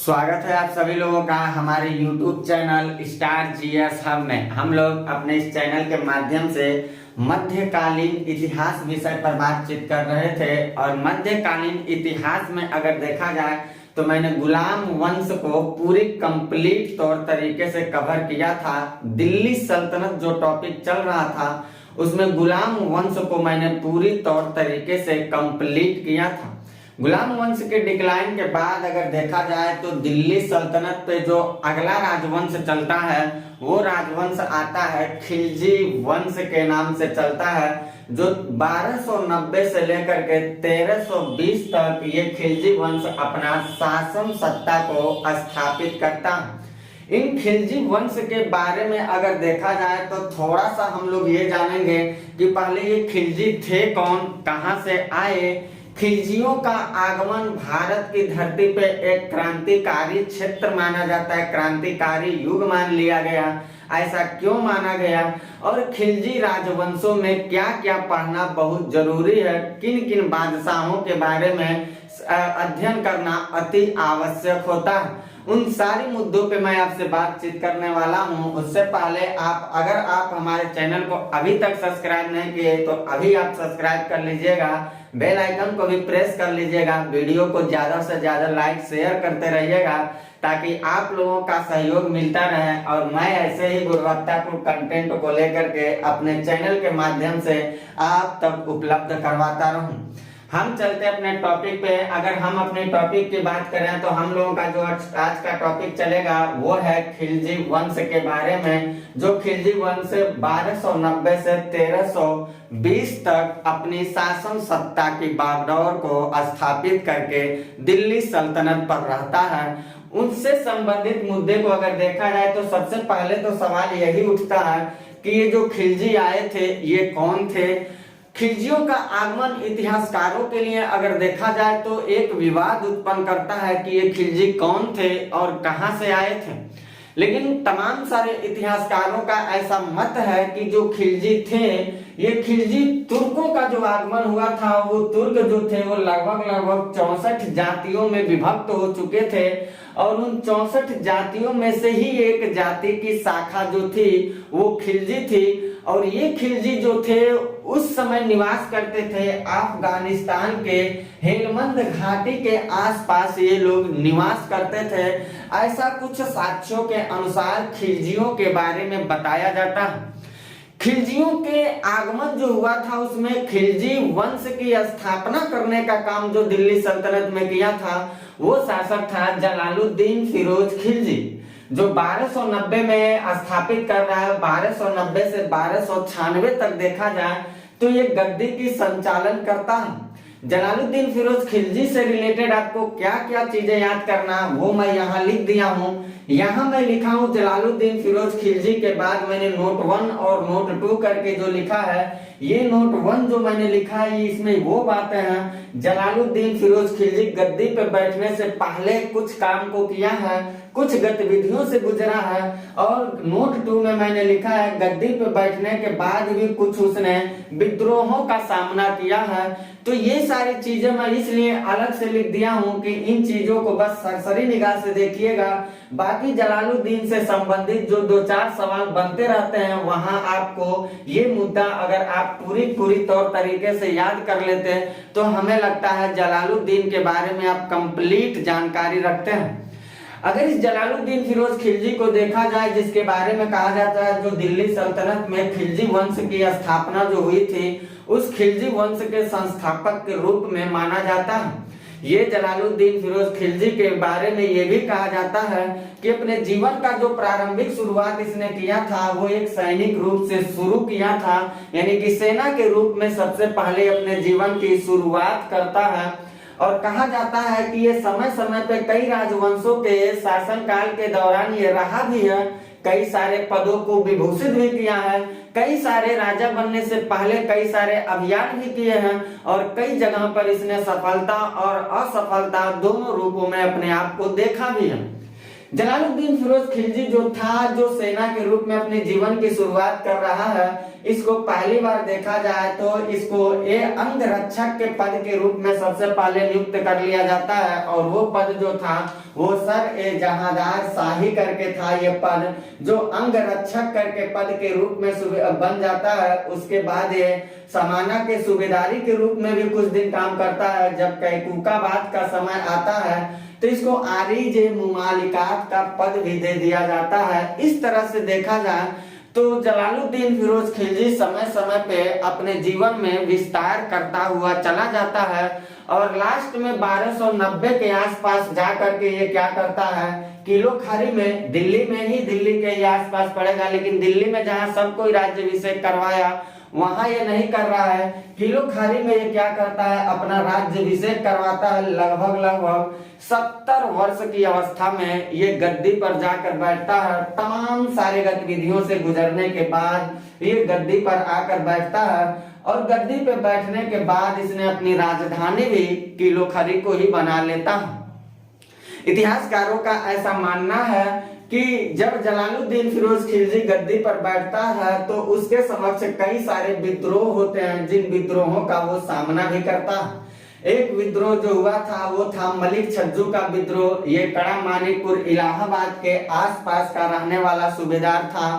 स्वागत है आप सभी लोगों का हमारे YouTube channel star GS hub में। हम लोग अपने इस चैनल के माध्यम से मध्यकालीन इतिहास विषय पर बातचीत कर रहे थे और मध्यकालीन इतिहास में अगर देखा जाए तो मैंने गुलाम वंश को पूरी कंप्लीट तौर तरीके से कवर किया था। दिल्ली सल्तनत जो टॉपिक चल रहा था उसमें गुलाम वंश को मैंने पूरी तौर तरीके से कंप्लीट किया था। गुलाम वंश के डिक्लाइन के बाद अगर देखा जाए तो दिल्ली सल्तनत पे जो अगला राजवंश चलता है वो राजवंश आता है खिलजी वंश के नाम से चलता है, जो 1290 से लेकर के 1320 तक ये खिलजी वंश अपना शासन सत्ता को स्थापित करता है। इन खिलजी वंश के बारे में अगर देखा जाए तो थोड़ा सा हम लोग ये जानेंगे कि पहले ये खिलजी थे कौन, कहां से आए। खिलजियों का आगमन भारत की धरती पे एक क्रांतिकारी क्षेत्र माना जाता है, क्रांतिकारी युग मान लिया गया। ऐसा क्यों माना गया और खिलजी राजवंशों में क्या क्या पढ़ना बहुत जरूरी है, किन किन बादशाहों के बारे में अध्ययन करना अति आवश्यक होता है, उन सारी मुद्दों पे मैं आपसे बातचीत करने वाला हूं। उससे पहले अगर आप हमारे चैनल को अभी तक सब्सक्राइब नहीं किए तो अभी आप सब्सक्राइब कर लीजिएगा, बेल आइकन को भी प्रेस कर लीजिएगा, वीडियो को ज्यादा से ज्यादा लाइक शेयर करते रहिएगा ताकि आप लोगों का सहयोग मिलता रहे और मैं ऐसे ही गुणवत्तापूर्ण कंटेंट को लेकर के अपने चैनल के माध्यम से आप तक उपलब्ध करवाता रहूं। हम चलते अपने टॉपिक पे। अगर हम अपने टॉपिक की बात करें तो हम लोगों का जो आज का टॉपिक चलेगा वो है खिलजी वंश के बारे में, जो खिलजी वंश 1290 से 1320 तक अपनी शासन सत्ता की बागडोर को स्थापित करके दिल्ली सल्तनत पर रहता है। उनसे संबंधित मुद्दे को अगर देखा जाए तो सबसे पहले तो सवाल यही उठता है कि ये जो खिलजी आए थे ये कौन थे। खिलजियों का आगमन इतिहासकारों के लिए अगर देखा जाए तो एक विवाद उत्पन्न करता है कि ये खिलजी कौन थे और कहां से आए थे, लेकिन तमाम सारे इतिहासकारों का ऐसा मत है कि जो खिलजी थे ये खिलजी तुर्कों का जो आगमन हुआ था वो तुर्क जो थे वो लगभग 64 जातियों में विभक्त हो चुके थे और उन 64 जातियों में से ही एक जाति की शाखा जो थी वो खिलजी थी। और ये खिलजी जो थे उस समय निवास करते थे अफगानिस्तान के हेलमंद घाटी के आसपास, ये लोग निवास करते थे। ऐसा कुछ साक्ष्यों के अनुसार खिलजियों के बारे में बताया जाता है। खिलजियों के आगमन जो हुआ था उसमें खिलजी वंश की स्थापना करने का काम जो दिल्ली सल्तनत में किया था वो शासक था जलालुद्दीन फिरोज खिलजी, जो 1290 में स्थापित कर रहा है। 1290 से 1296 तक देखा जाए तो ये गद्दी की संचालन करता है। जलालुद्दीन फिरोज खिलजी से रिलेटेड आपको क्या क्या चीजें याद करना वो मैं यहाँ लिख दिया हूँ। यहाँ मैं लिखा हूँ जलालुद्दीन फिरोज खिलजी के बाद मैंने नोट 1 और नोट 2 करके जो लिखा है, ये नोट 1 जो मैंने लिखा है इसमें वो बातें हैं जलालुद्दीन फिरोज खिलजी गद्दी पे बैठने से पहले कुछ काम को किया है, कुछ गतिविधियों से गुजरा है। और नोट 2 में मैंने लिखा है गद्दी पे बैठने के बाद भी कुछ उसने विद्रोहों का सामना किया है। तो ये सारी चीजें मैं इसलिए अलग से लिख दिया हूँ कि इन चीजों को बस सरसरी निगाह से देखिएगा। बाकी जलालुद्दीन से संबंधित जो 2-4 सवाल बनते रहते हैं वहां आपको ये मुद्दा अगर आप पूरी तौर तरीके से याद कर लेते हैं तो हमें लगता है जलालुद्दीन के बारे में आप कंप्लीट जानकारी रखते हैं। अगर इस जलालुद्दीन फिरोज खिलजी को देखा जाए जिसके बारे में कहा जाता है जो दिल्ली सल्तनत में खिलजी वंश की स्थापना जो हुई थी उस खिलजी वंश के संस्थापक के रूप में माना जाता है। ये जलालुद्दीन फिरोज खिलजी के बारे में ये भी कहा जाता है कि अपने जीवन का जो प्रारंभिक शुरुआत इसने किया था वो एक सैनिक रूप से शुरू किया था, यानी कि सेना के रूप में सबसे पहले अपने जीवन की शुरुआत करता है। और कहा जाता है कि ये समय समय पे कई राजवंशों के शासनकाल के दौरान ये रहा भी है, कई सारे पदों को विभूषित भी किया है, कई सारे राजा बनने से पहले कई सारे अभियान भी किए हैं और कई जगह पर इसने सफलता और असफलता दोनों रूपों में अपने आप को देखा भी है। जलालुद्दीन फिरोज खिलजी जो था, जो सेना के रूप में अपने जीवन की शुरुआत कर रहा है, इसको पहली बार देखा जाए तो इसको एक अंगरक्षक के पद के रूप में सबसे पहले नियुक्त कर लिया जाता है। और वो पद जो था वो सर ए जहांदार शाही करके था। ये पद जो अंगरक्षक करके पद के रूप में बन जाता है, उसके बाद ये समाना के सूबेदारी के रूप में भी कुछ दिन काम करता है। जब कैकूकाबाद का समय आता है तो इसको आरिज मुमालिकात का पद भी दे दिया जाता है। इस तरह से देखा जाए तो जलालुद्दीन फिरोज खिलजी समय समय पे अपने जीवन में विस्तार करता हुआ चला जाता है और लास्ट में 1290 के आसपास जाकर के ये क्या करता है, किलो खारी में, दिल्ली में ही, दिल्ली के ही आसपास पड़ेगा, लेकिन दिल्ली में जहां सब कोई राज्याभिषेक करवाया वहां ये नहीं कर रहा है। किलो खारी में ये क्या करता है, अपना राज्याभिषेक करवाता है। लगभग 70 वर्ष की अवस्था में ये गद्दी पर जाकर बैठता है। तमाम सारे गतिविधियों से गुजरने के बाद ये गद्दी पर आकर बैठता है और गद्दी पे बैठने के बाद इसने अपनी राजधानी भी किलो खारी को ही बना लेता है। इतिहासकारों का ऐसा मानना है कि जब जलालुद्दीन फिरोज खिलजी गद्दी पर बैठता है तो उसके समक्ष कई सारे विद्रोह होते हैं, जिन विद्रोहों का वो सामना भी करता है। एक विद्रोह जो हुआ था वो था मलिक छज्जू का विद्रोह। ये कड़ा मानिकपुर इलाहाबाद के आसपास का रहने वाला सूबेदार था।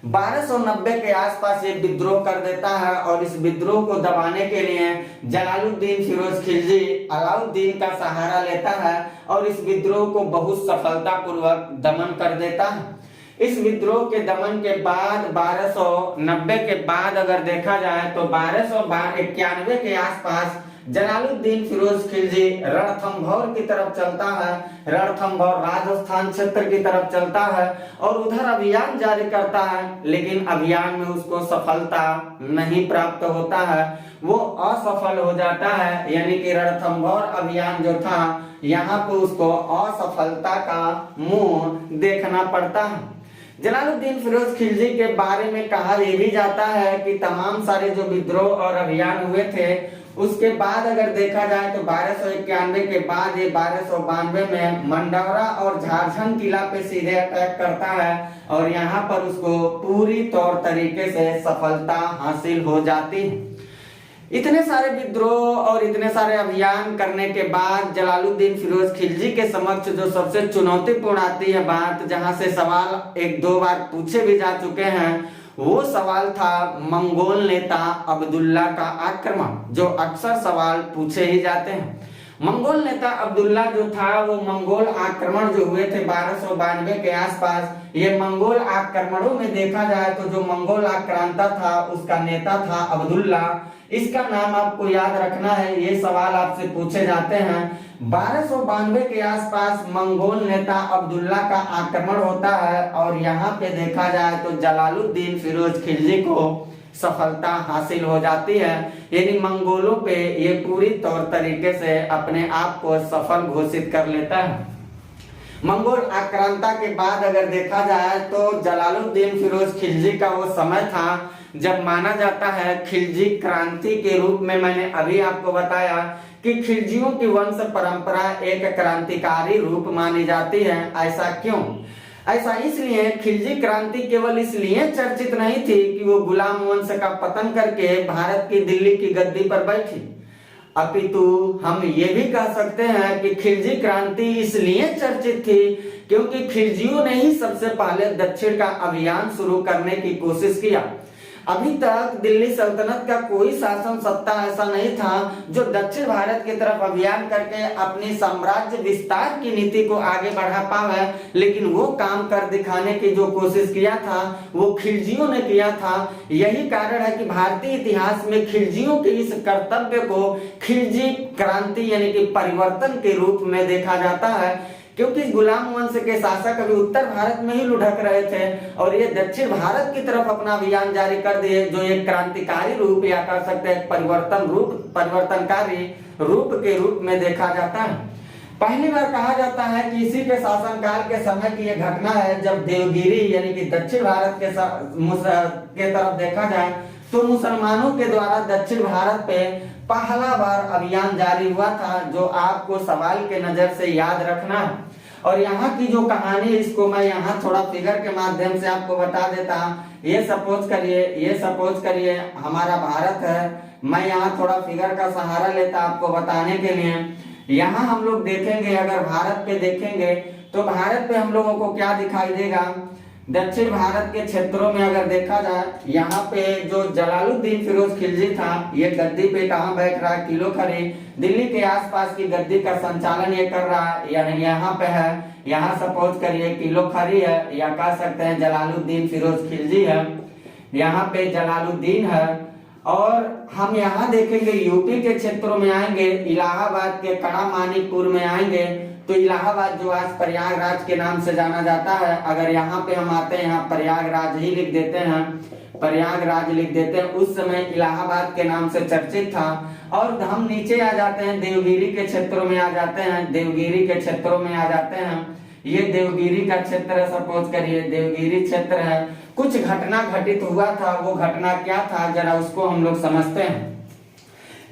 1290 के आसपास ये विद्रोह कर देता है और इस विद्रोह को दबाने के लिए जलालुद्दीन फिरोज खिलजी अलाउद्दीन का सहारा लेता है और इस विद्रोह को बहुत सफलतापूर्वक दमन कर देता है। इस विद्रोह के दमन के बाद 1290 के बाद अगर देखा जाए तो 1291 के आसपास जलालुद्दीन फिरोज खिलजी रणथंभौर की तरफ चलता है। रणथंभौर राजस्थान क्षेत्र की तरफ चलता है और उधर अभियान जारी करता है, लेकिन अभियान में उसको सफलता नहीं प्राप्त होता है, वो असफल हो जाता है। यानी कि रणथंभौर अभियान जो था यहाँ पे उसको असफलता का मुंह देखना पड़ता है। जलालुद्दीन फिरोज खिलजी के बारे में कहा यह भी जाता है कि तमाम सारे जो विद्रोह और अभियान हुए थे उसके बाद अगर देखा जाए तो 1291 के बाद ये 1292 में मंडौरा और झारखंड किला पे सीधे अटैक करता है और यहाँ पर उसको पूरी तौर तरीके से सफलता हासिल हो जाती है। इतने सारे विद्रोह और इतने सारे अभियान करने के बाद जलालुद्दीन फिरोज खिलजी के समक्ष जो सबसे चुनौतीपूर्ण आती है बात, जहां से सवाल एक दो बार पूछे भी जा चुके हैं, वो सवाल था मंगोल नेता अब्दुल्ला का आक्रमण, जो अक्सर सवाल पूछे ही जाते हैं। मंगोल नेता अब्दुल्ला जो था वो मंगोल आक्रमण जो हुए थे 1292 के आसपास, ये मंगोल आक्रमणों में देखा जाए तो जो मंगोल आक्रांता था उसका नेता था अब्दुल्ला। इसका नाम आपको याद रखना है, ये सवाल आपसे पूछे जाते हैं। 1292 के आसपास मंगोल नेता अब्दुल्ला का आक्रमण होता है और यहाँ पे देखा जाए तो जलालुद्दीन फिरोज खिलजी को सफलता हासिल हो जाती है। यानी मंगोलों पे ये पूरी तौर तरीके से अपने आप को सफल घोषित कर लेता है। मंगोल आक्रांता के बाद अगर देखा जाए तो जलालुद्दीन फिरोज खिलजी का वो समय था जब माना जाता है खिलजी क्रांति के रूप में। मैंने अभी आपको बताया कि खिलजियों की वंश परंपरा एक क्रांतिकारी रूप मानी जाती है। ऐसा क्यों? ऐसा इसलिए खिलजी क्रांति केवल इसलिए चर्चित नहीं थी कि वो गुलाम वंश का पतन करके भारत की दिल्ली की गद्दी पर बैठी, अपितु हम ये भी कह सकते हैं कि खिलजी क्रांति इसलिए चर्चित थी क्योंकि खिलजियों ने ही सबसे पहले दक्षिण का अभियान शुरू करने की कोशिश किया। अभी तक दिल्ली सल्तनत का कोई शासन सत्ता ऐसा नहीं था जो दक्षिण भारत की तरफ अभियान करके अपनी साम्राज्य विस्तार की नीति को आगे बढ़ा पावे, लेकिन वो काम कर दिखाने की जो कोशिश किया था वो खिलजियों ने किया था। यही कारण है कि भारतीय इतिहास में खिलजियों के इस कर्तव्य को खिलजी क्रांति यानी कि परिवर्तन के रूप में देखा जाता है, क्योंकि गुलाम वंश के शासक अभी उत्तर भारत में ही लुढ़क रहे थे और ये दक्षिण भारत की तरफ अपना अभियान जारी कर दिए, जो एक क्रांतिकारी रूप या कह सकते हैं परिवर्तनकारी रूप के रूप में देखा जाता है। पहली बार कहा जाता है कि इसी के शासनकाल के समय की यह घटना है जब देवगिरी यानी कि दक्षिण भारत के तरफ देखा जाए तो मुसलमानों के द्वारा दक्षिण भारत पे पहला बार अभियान जारी हुआ था, जो आपको सवाल के नजर से याद रखना है। और यहाँ की जो कहानी है इसको मैं यहाँ थोड़ा फिगर के माध्यम से आपको बता देता हूँ। ये सपोज करिए हमारा भारत है। मैं यहाँ थोड़ा फिगर का सहारा लेता आपको बताने के लिए। यहाँ हम लोग देखेंगे, अगर भारत पे देखेंगे तो भारत पे हम लोगों को क्या दिखाई देगा, दक्षिण भारत के क्षेत्रों में अगर देखा जाए, यहाँ पे जो जलालुद्दीन फिरोज खिलजी था, ये गद्दी पे कहाँ बैठ रहा है, किलो खरी दिल्ली के आसपास की गद्दी का संचालन ये कर रहा है, यानी यहाँ पे है। यहाँ सपोज करिए किलो खरी है, या कह सकते हैं जलालुद्दीन फिरोज खिलजी है, यहाँ पे जलालुद्दीन है। और हम यहाँ देखेंगे यूपी के क्षेत्रों में आएंगे, इलाहाबाद के कड़ा मानिकपुर में आएंगे, तो इलाहाबाद जो आज प्रयागराज के नाम से जाना जाता है, अगर यहाँ पे हम आते हैं, यहाँ प्रयागराज ही लिख देते हैं, प्रयागराज लिख देते हैं, उस समय इलाहाबाद के नाम से चर्चित था। और हम नीचे आ जाते हैं, देवगिरी के क्षेत्रों में आ जाते हैं, देवगिरी के क्षेत्रों में आ जाते हैं। ये देवगिरी का क्षेत्र है, सपोज करिए देवगिरी क्षेत्र है। कुछ घटना घटित हुआ था, वो घटना क्या था जरा उसको हम लोग समझते हैं।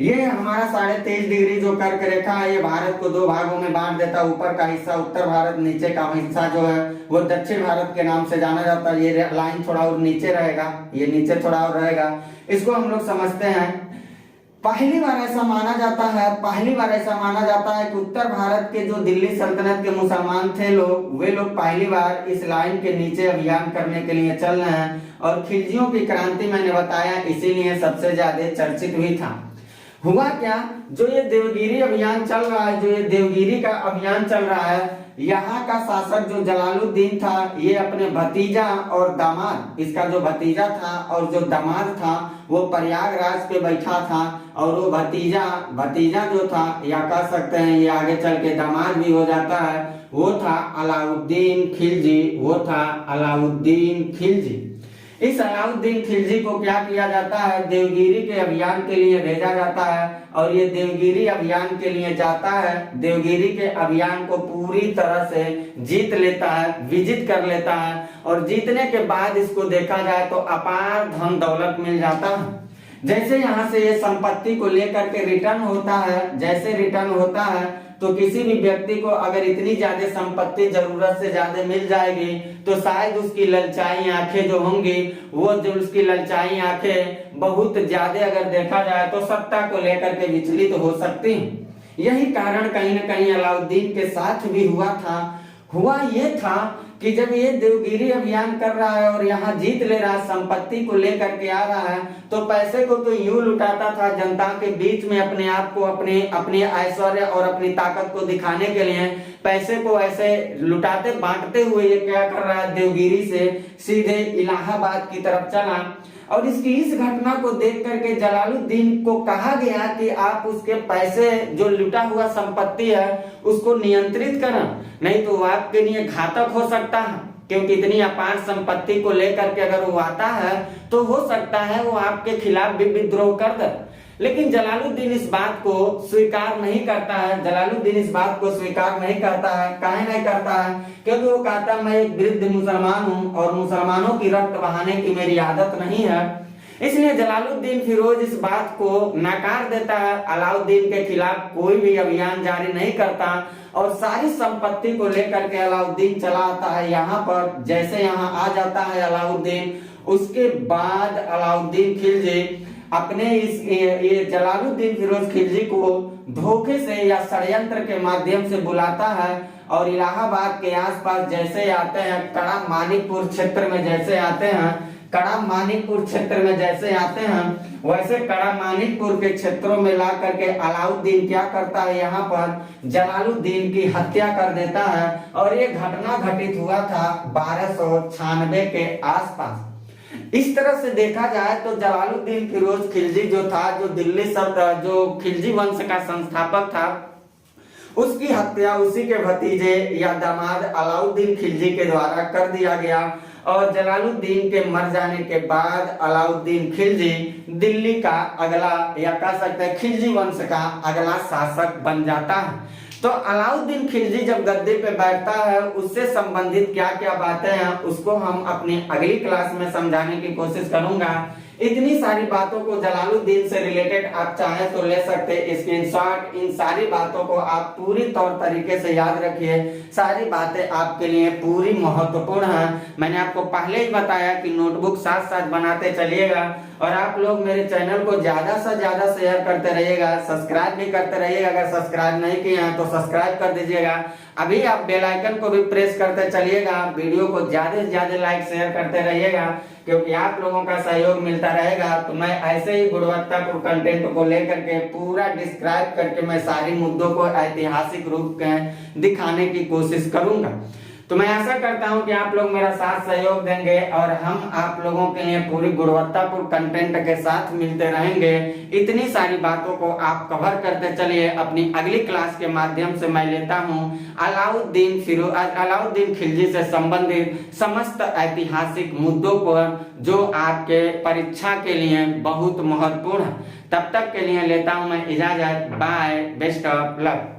ये हमारा 23.5 डिग्री जो कर्क रेखा है, ये भारत को 2 भागों में बांट देता है। ऊपर का हिस्सा उत्तर भारत, नीचे का हिस्सा जो है वो दक्षिण भारत के नाम से जाना जाता है। ये लाइन थोड़ा और नीचे रहेगा, ये नीचे थोड़ा और रहेगा, इसको हम लोग समझते हैं। पहली बार ऐसा माना जाता है कि उत्तर भारत के जो दिल्ली सल्तनत के मुसलमान थे लोग, वे लोग पहली बार इस लाइन के नीचे अभियान करने के लिए चल रहे हैं। और खिलजियों की क्रांति मैंने बताया, इसीलिए सबसे ज्यादा चर्चित हुई था। हुआ क्या, जो ये देवगिरी अभियान चल रहा है, जो ये देवगिरी का अभियान चल रहा है, यहाँ का शासक जो जलालुद्दीन था, ये अपने भतीजा और दामाद, इसका जो भतीजा था और जो दामाद था वो प्रयागराज पे बैठा था। और वो भतीजा जो था, या कह सकते हैं ये आगे चल के दामाद भी हो जाता है, वो था अलाउद्दीन खिलजी। इस अलाउद्दीन खिलजी को क्या किया जाता है, देवगिरी के अभियान के लिए भेजा जाता है। और ये देवगिरी अभियान के लिए जाता है, देवगिरी के अभियान को पूरी तरह से जीत लेता है, विजित कर लेता है। और जीतने के बाद इसको देखा जाए तो अपार धन दौलत मिल जाता है। जैसे यहाँ से ये संपत्ति को लेकर के रिटर्न होता है, जैसे रिटर्न होता है तो किसी भी व्यक्ति को अगर इतनी ज्यादा संपत्ति जरूरत से ज्यादा मिल जाएगी तो शायद उसकी ललचाई आंखें जो होंगी, वो जो उसकी ललचाई आंखें बहुत ज्यादा अगर देखा जाए तो सत्ता को लेकर के विचलित हो सकती हैं। यही कारण कहीं न कहीं अलाउद्दीन के साथ भी हुआ ये था कि जब ये देवगिरी अभियान कर रहा है और यहाँ जीत ले रहा है, संपत्ति को लेकर के आ रहा है, तो पैसे को तो यूं लुटाता था जनता के बीच में, अपने आप को, अपने ऐश्वर्य और अपनी ताकत को दिखाने के लिए पैसे को ऐसे लुटाते बांटते हुए ये क्या कर रहा है, देवगिरी से सीधे इलाहाबाद की तरफ चला। और इसकी इस घटना को देख करके जलालुद्दीन को कहा गया कि आप उसके पैसे, जो लुटा हुआ संपत्ति है, उसको नियंत्रित करें, नहीं तो आपके लिए घातक हो सकता है। क्योंकि इतनी अपार संपत्ति को लेकर के अगर वो आता है तो हो सकता है वो आपके खिलाफ भी विद्रोह कर दे। लेकिन जलालुद्दीन इस बात को स्वीकार नहीं करता है। काहे नहीं करता है? क्योंकि वो कहता है मैं एक वृद्ध मुसलमान हूँ और मुसलमानों की रक्त बहाने की मेरी आदत नहीं है। इसलिए जलालुद्दीन फिरोज इस बात को नकार देता है, अलाउद्दीन के खिलाफ कोई भी अभियान जारी नहीं करता और सारी संपत्ति को लेकर के अलाउद्दीन चला आता है यहाँ पर। जैसे यहाँ आ जाता है अलाउद्दीन, उसके बाद अलाउद्दीन खिलजी अपने ये जलालुद्दीन फिरोज खिलजी को धोखे से या षड्यंत्र के माध्यम से बुलाता है और इलाहाबाद के आसपास जैसे आते हैं, कड़ा मानिकपुर क्षेत्र में जैसे आते हैं, वैसे कड़ा मानिकपुर के क्षेत्रों में ला करके अलाउद्दीन क्या करता है, यहाँ पर जलालुद्दीन की हत्या कर देता है। और ये घटना घटित हुआ था 1296 के आसपास। इस तरह से देखा जाए तो जलालुद्दीन फिरोज खिलजी जो था, जो दिल्ली जो खिलजी वंश का संस्थापक था, उसकी हत्या उसी के भतीजे या दामाद अलाउद्दीन खिलजी के द्वारा कर दिया गया। और जलालुद्दीन के मर जाने के बाद अलाउद्दीन खिलजी दिल्ली का अगला, या कह सकते हैं खिलजी वंश का अगला शासक बन जाता है। तो अलाउद्दीन खिलजी जब गद्दे पे बैठता है, उससे संबंधित क्या क्या बातें हैं उसको हम अपनी अगली क्लास में समझाने की कोशिश करूंगा। इतनी सारी बातों को जलालुद्दीन से रिलेटेड आप चाहें तो ले सकते स्क्रीनशॉट। इन सारी बातों को आप पूरी तौर तरीके से याद रखिए, सारी बातें आपके लिए पूरी महत्वपूर्ण है। मैंने आपको पहले ही बताया कि नोटबुक साथ साथ बनाते चलिएगा और आप लोग मेरे चैनल को ज्यादा से ज्यादा शेयर करते रहिएगा, सब्सक्राइब भी करते रहिएगा। अगर सब्सक्राइब नहीं किए हैं तो सब्सक्राइब कर दीजिएगा। अभी आप बेल आइकन को भी प्रेस करते चलिएगा, वीडियो को ज्यादा से ज्यादा लाइक शेयर करते रहिएगा, क्योंकि आप लोगों का सहयोग मिलता रहेगा तो मैं ऐसे ही गुणवत्तापूर्ण कंटेंट को लेकर के पूरा डिस्क्राइब करके मैं सारी मुद्दों को ऐतिहासिक रूप में दिखाने की कोशिश करूंगा। तो मैं आशा करता हूं कि आप लोग मेरा साथ सहयोग देंगे और हम आप लोगों के लिए पूरी गुणवत्तापूर्ण कंटेंट के साथ मिलते रहेंगे। इतनी सारी बातों को आप कवर करते चलिए। अपनी अगली क्लास के माध्यम से मैं लेता हूं अलाउद्दीन खिलजी से संबंधित समस्त ऐतिहासिक मुद्दों पर जो आपके परीक्षा के लिए बहुत महत्वपूर्ण है। तब तक के लिए लेता हूं मैं इजाजत। Bye, best of luck.